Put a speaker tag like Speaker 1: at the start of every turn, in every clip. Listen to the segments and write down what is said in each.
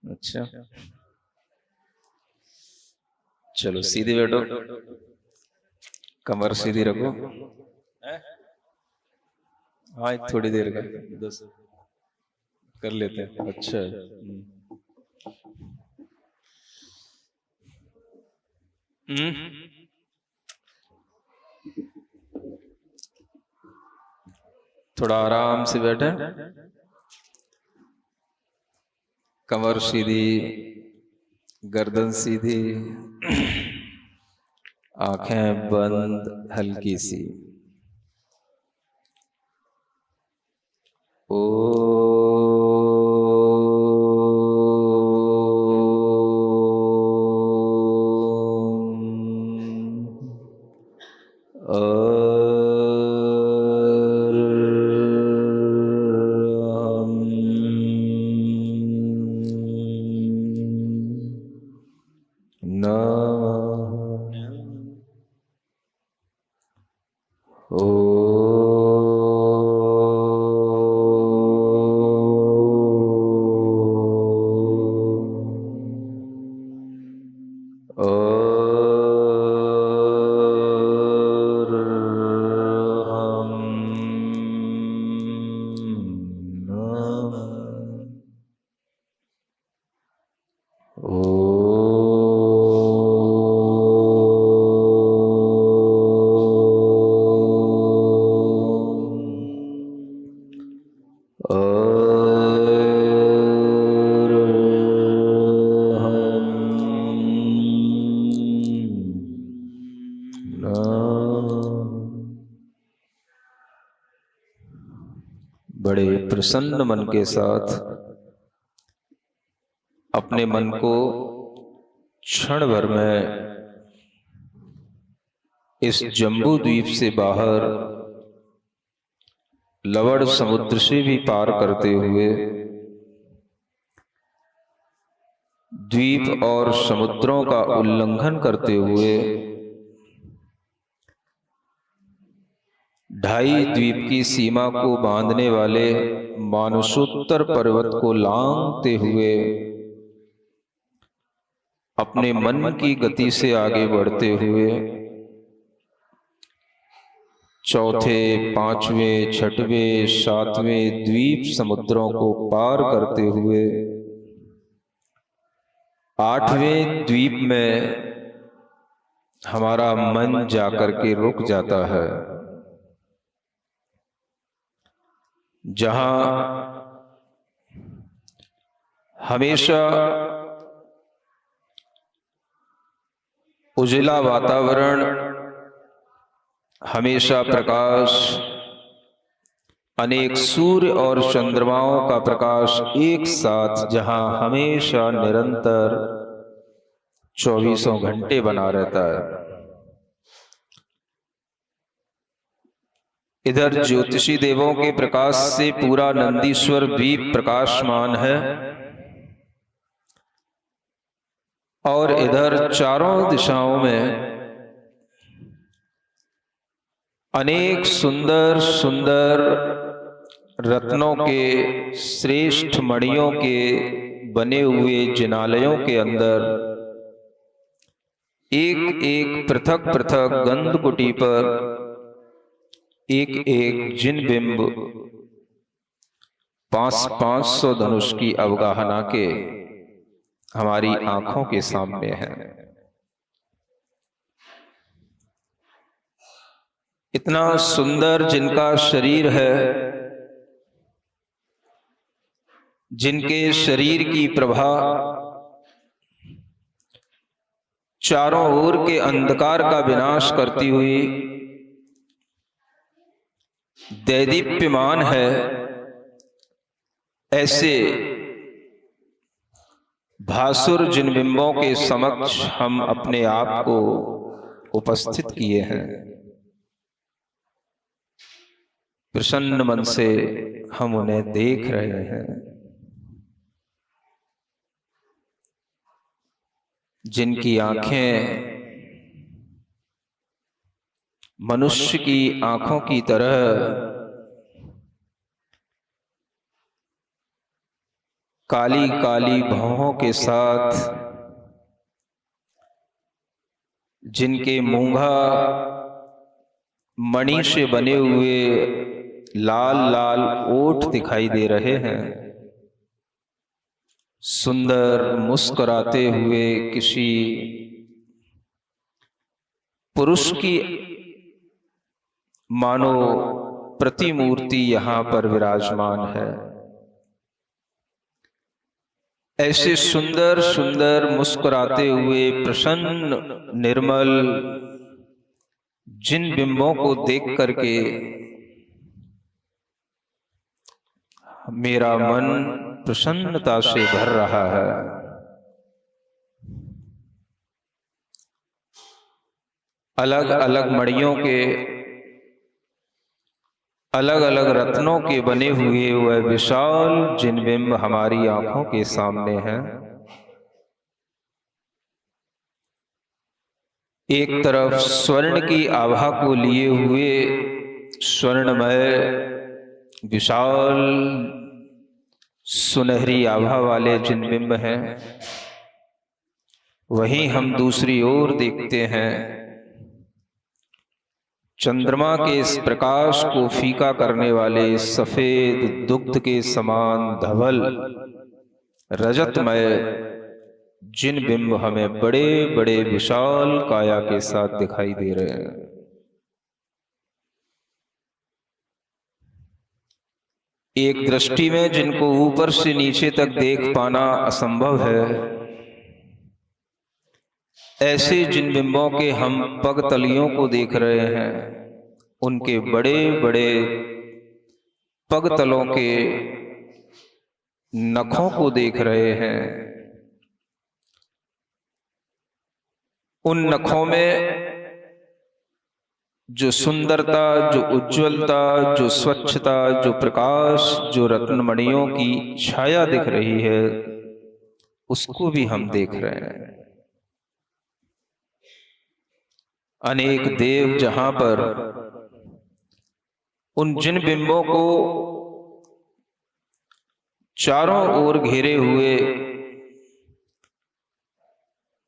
Speaker 1: अच्छा, चलो सीधे बैठो, कमर सीधी रखो। हाँ, थोड़ी देर का 10 कर लेते हैं। अच्छा, थोड़ा आराम से बैठे, कमर सीधी, गर्दन सीधी, आंखें बंद हल्की सी। ओ बड़े प्रसन्न मन के साथ अपने मन को क्षण भर में इस जम्बू द्वीप से बाहर लवण समुद्र से भी पार करते हुए द्वीप और समुद्रों का उल्लंघन करते हुए ढाई द्वीप की सीमा को बांधने वाले मानसोत्तर पर्वत को लांघते हुए अपने मन की गति से आगे बढ़ते हुए चौथे, पांचवें, छठवें, सातवें द्वीप समुद्रों को पार करते हुए आठवें द्वीप में हमारा मन जाकर के रुक जाता है, जहां हमेशा उजला वातावरण, हमेशा प्रकाश, अनेक सूर्य और चंद्रमाओं का प्रकाश एक साथ, जहां हमेशा निरंतर 24 घंटे बना रहता है। इधर ज्योतिषी देवों के प्रकाश से पूरा नंदीश्वर द्वीप प्रकाशमान है और इधर चारों दिशाओं में अनेक सुंदर सुंदर रत्नों के, श्रेष्ठ मणियों के बने हुए जिनालयों के अंदर एक एक पृथक पृथक गंध कुटी पर एक एक जिन बिंब 500 धनुष की अवगाहना के हमारी आंखों के सामने है। इतना सुंदर जिनका शरीर है, जिनके शरीर की प्रभा चारों ओर के अंधकार का विनाश करती हुई दैदीप्यमान है, ऐसे भासुर जिन बिंबों के समक्ष हम अपने आप को उपस्थित किए हैं। प्रसन्न मन से हम उन्हें देख रहे हैं, जिनकी आंखें मनुष्य की आंखों की तरह काली काली भौहों के साथ, जिनके मूंगा मणि से बने हुए लाल लाल ओठ दिखाई दे रहे हैं, सुंदर मुस्कुराते हुए किसी पुरुष की मानो प्रतिमूर्ति यहां पर विराजमान है। ऐसे सुंदर सुंदर मुस्कुराते हुए प्रसन्न निर्मल जिन बिंबों को देख करके मेरा मन प्रसन्नता से भर रहा है। अलग अलग मणियों के, अलग अलग रत्नों के बने हुए वह विशाल जिन बिंब हमारी आंखों के सामने हैं। एक तरफ स्वर्ण की आभा को लिए हुए स्वर्णमय विशाल सुनहरी आभा वाले जिन बिंब हैं, वहीं हम दूसरी ओर देखते हैं चंद्रमा के इस प्रकाश को फीका करने वाले सफेद दुग्ध के समान धवल रजतमय जिन बिंब हमें बड़े बड़े विशाल काया के साथ दिखाई दे रहे हैं। एक दृष्टि में जिनको ऊपर से नीचे तक देख पाना असंभव है, ऐसे जिन बिंबों के हम पग तलियों को देख रहे हैं, उनके बड़े बड़े पग तलों के नखों को देख रहे हैं। उन नखों में जो सुंदरता, जो उज्जवलता, जो स्वच्छता, जो प्रकाश, जो रत्नमणियों की छाया दिख रही है, उसको भी हम देख रहे हैं। अनेक देव जहां पर उन जिन बिंबों को चारों ओर घेरे हुए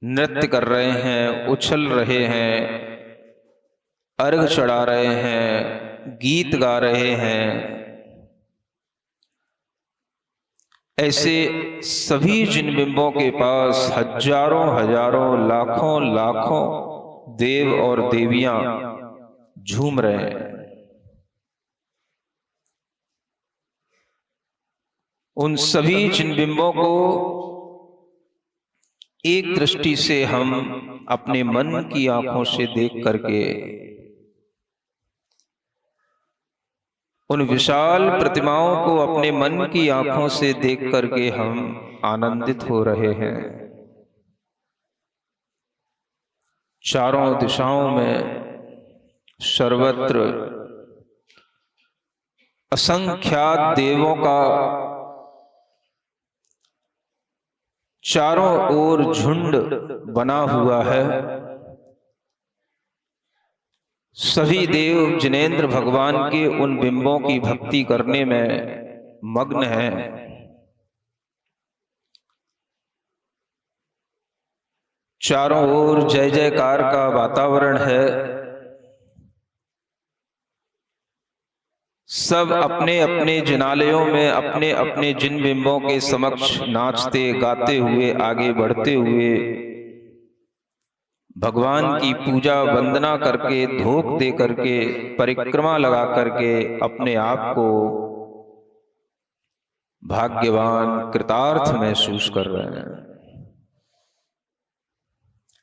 Speaker 1: नृत्य कर रहे हैं, उछल रहे हैं, अर्घ चढ़ा रहे हैं, गीत गा रहे हैं, ऐसे सभी जिन बिंबों के पास हजारों हजारों लाखों लाखों देव और देवियां झूम रहे हैं। उन सभी जिन बिंबों को एक दृष्टि से हम अपने मन की आंखों से देख करके उन विशाल प्रतिमाओं को अपने मन की आंखों से देख करके हम आनंदित हो रहे हैं। चारों दिशाओं में सर्वत्र असंख्यात देवों का चारों ओर झुंड बना हुआ है। सभी देव जिनेंद्र भगवान के उन बिंबों की भक्ति करने में मग्न हैं। चारों ओर जय जयकार का वातावरण है। सब अपने अपने जिनालयों में अपने अपने जिन बिंबों के समक्ष नाचते गाते हुए आगे बढ़ते हुए भगवान की पूजा वंदना करके, धूप दे करके, परिक्रमा लगा करके अपने आप को भाग्यवान कृतार्थ महसूस कर रहे हैं।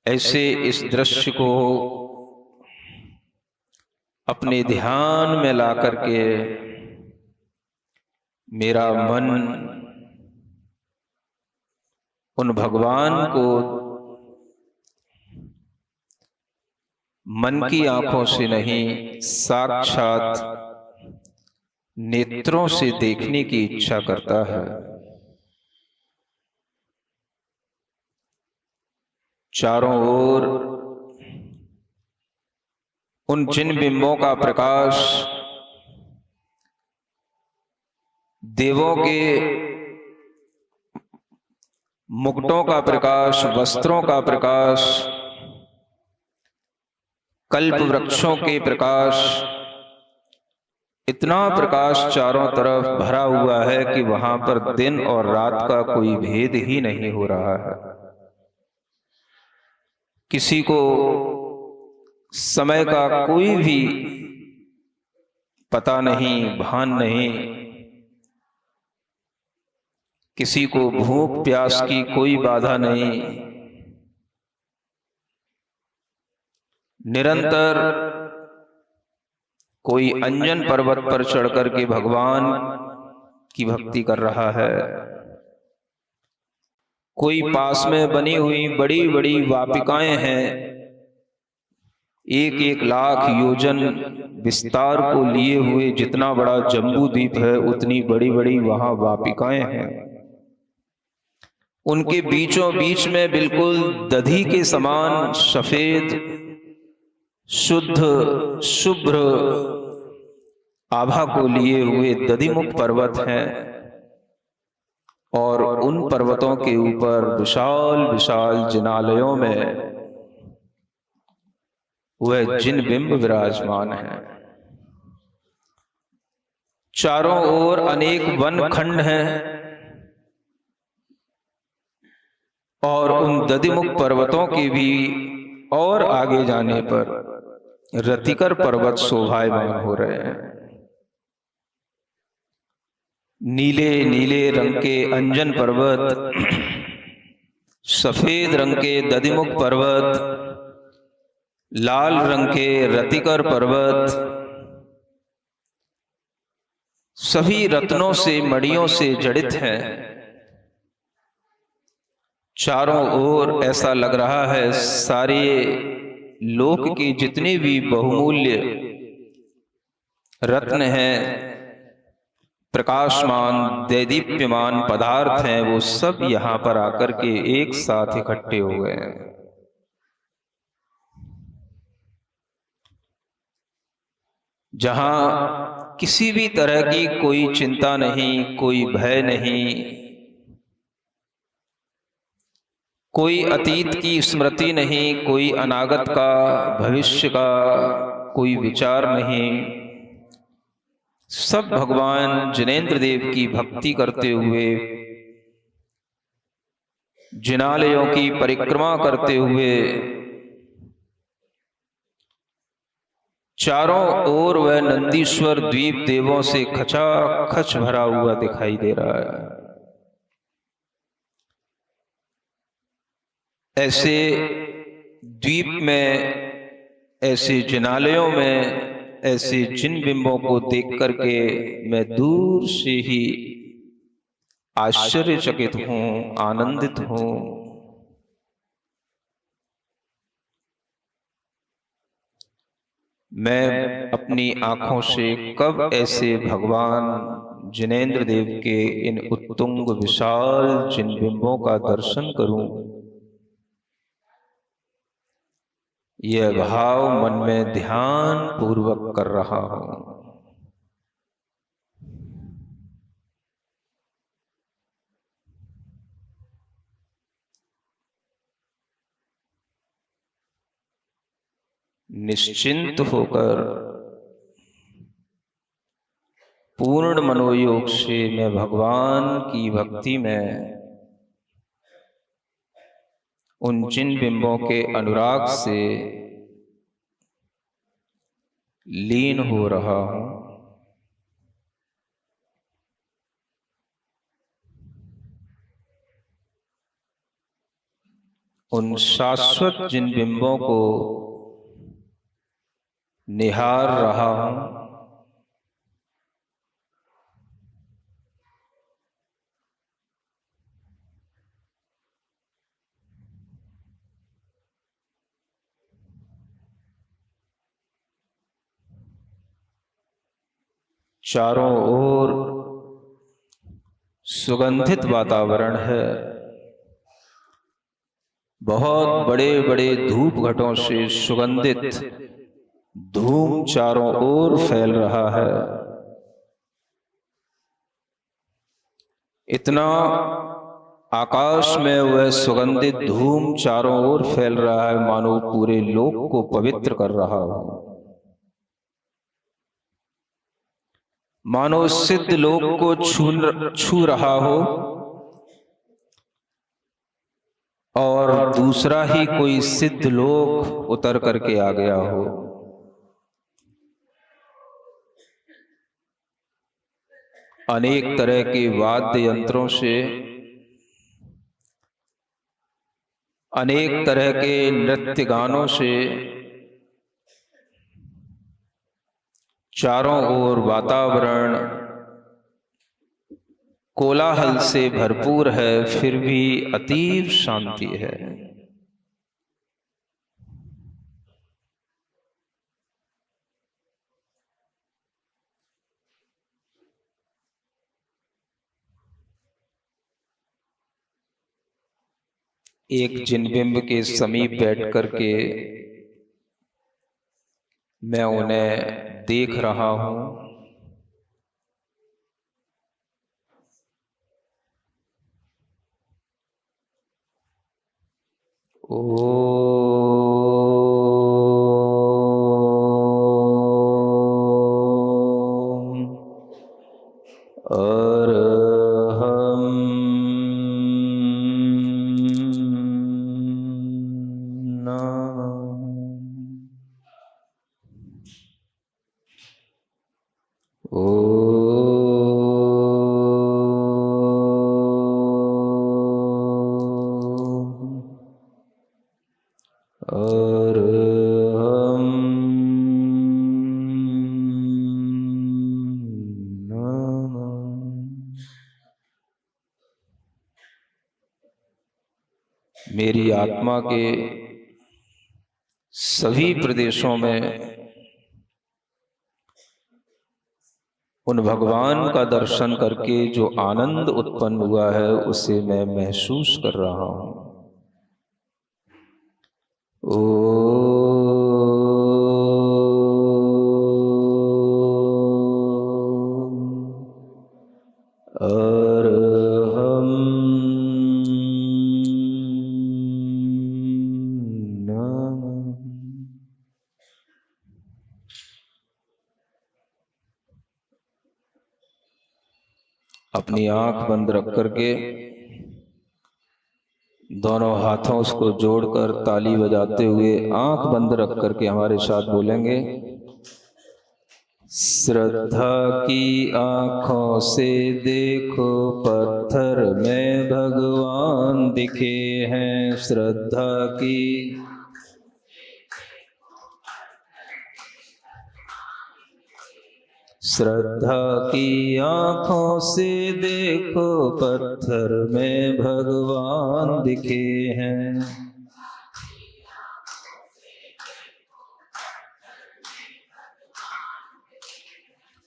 Speaker 1: ऐसे इस दृश्य को अपने ध्यान में ला करके मेरा मन उन भगवान को मन की आंखों से नहीं, साक्षात नेत्रों से देखने की इच्छा करता है। चारों ओर उन जिन बिंबों का प्रकाश देवों के मुकुटों का प्रकाश, वस्त्रों का प्रकाश, कल्प वृक्षों के प्रकाश, इतना प्रकाश चारों तरफ भरा हुआ है कि वहां पर दिन और रात का कोई भेद ही नहीं हो रहा है। किसी को समय का कोई भी पता नहीं, भान नहीं, किसी को भूख प्यास की कोई बाधा नहीं। निरंतर कोई अंजन पर्वत पर चढ़कर के भगवान की भक्ति कर रहा है, कोई पास में बनी हुई बड़ी बड़ी वापिकाएं हैं, 1-1 लाख योजन विस्तार को लिए हुए जितना बड़ा जम्बू द्वीप है उतनी बड़ी बड़ी वहां वापिकाएं हैं। उनके बीचों बीच में बिल्कुल दधी के समान सफेद शुद्ध शुभ्र आभा को लिए हुए दधिमुख पर्वत हैं और उन पर्वतों के ऊपर विशाल विशाल जिनालयों में वह जिन बिंब विराजमान हैं। चारों ओर अनेक वन खंड हैं और उन दधिमुख पर्वतों के भी और आगे जाने पर रतिकर पर्वत शोभायमान हो रहे हैं। नीले नीले रंग के अंजन पर्वत, सफेद रंग के दधिमुख पर्वत, लाल रंग के रतिकर पर्वत, सभी रत्नों से मणियों से जड़ित हैं। चारों ओर ऐसा लग रहा है सारे लोक के जितने भी बहुमूल्य रत्न हैं, प्रकाशमान दैदीप्यमान पदार्थ हैं, वो सब यहां पर आकर के एक साथ इकट्ठे हो गए हैं। जहां किसी भी तरह की कोई चिंता नहीं, कोई भय नहीं, कोई अतीत की स्मृति नहीं, कोई अनागत का भविष्य का कोई विचार नहीं। सब भगवान जिनेंद्र देव की भक्ति करते हुए, जिनालयों की परिक्रमा करते हुए चारों ओर वह नंदीश्वर द्वीप देवों से खचाखच भरा हुआ दिखाई दे रहा है। ऐसे द्वीप में, ऐसे जिनालयों में, ऐसे जिन बिंबों को देख करके मैं दूर से ही आश्चर्यचकित हूं, आनंदित हूं। मैं अपनी आंखों से कब ऐसे भगवान जिनेंद्र देव के इन उत्तुंग विशाल जिन बिंबों का दर्शन करूं, यह भाव मन में ध्यान पूर्वक कर रहा हूं। निश्चिंत होकर पूर्ण मनोयोग से मैं भगवान की भक्ति में उन जिन बिंबों के अनुराग से लीन हो रहा हूं। उन शाश्वत जिन बिंबों को निहार रहा हूं। चारों ओर सुगंधित वातावरण है। बहुत बड़े बड़े धूप घटों से सुगंधित धूम चारों ओर फैल रहा है। इतना आकाश में वह सुगंधित धूम चारों ओर फैल रहा है, मानो पूरे लोक को पवित्र कर रहा हो, मानो सिद्ध लोक को छू रहा हो और दूसरा ही कोई सिद्ध लोक उतर करके आ गया हो। अनेक तरह के वाद्य यंत्रों से, अनेक तरह के नृत्य गानों से चारों ओर वातावरण कोलाहल से भरपूर है, फिर भी अतीव शांति है। एक जिनबिंब के समीप बैठ करके मैं उन्हें देख रहा हूं। मेरी आत्मा के सभी प्रदेशों में उन भगवान का दर्शन करके जो आनंद उत्पन्न हुआ है उसे मैं महसूस कर रहा हूं। अपनी आंख बंद रख करके दोनों हाथों को जोड़कर ताली बजाते हुए आंख बंद रख करके हमारे साथ बोलेंगे, श्रद्धा की आंखों से देखो पत्थर में भगवान दिखे हैं। श्रद्धा की आंखों से देखो पत्थर में भगवान दिखे हैं।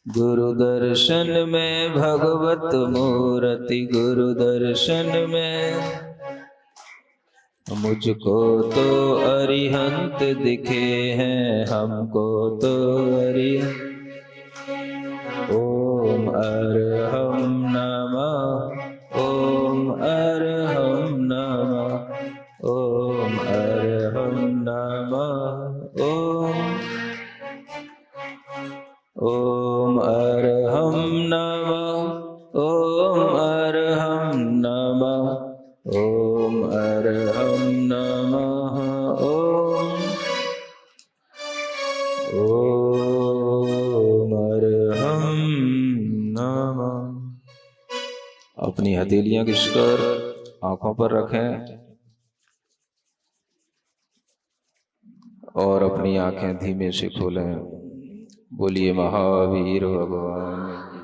Speaker 1: गुरु दर्शन में भगवत मूर्ति, गुरु दर्शन में मुझको तो अरिहंत दिखे हैं, हमको तो अरिहंत। ओम अरहम नमः, ओम अरहम नमः, ओम अरहम नमः, ओम अरहम नमः, ओम अरहम नमः, ओम अरहम नमः, ओम अरहम नमः। अपनी हथेलियां घिसकर आंखों पर रखें और अपनी आंखें धीमे से खोलें। बोलिए महावीर भगवान।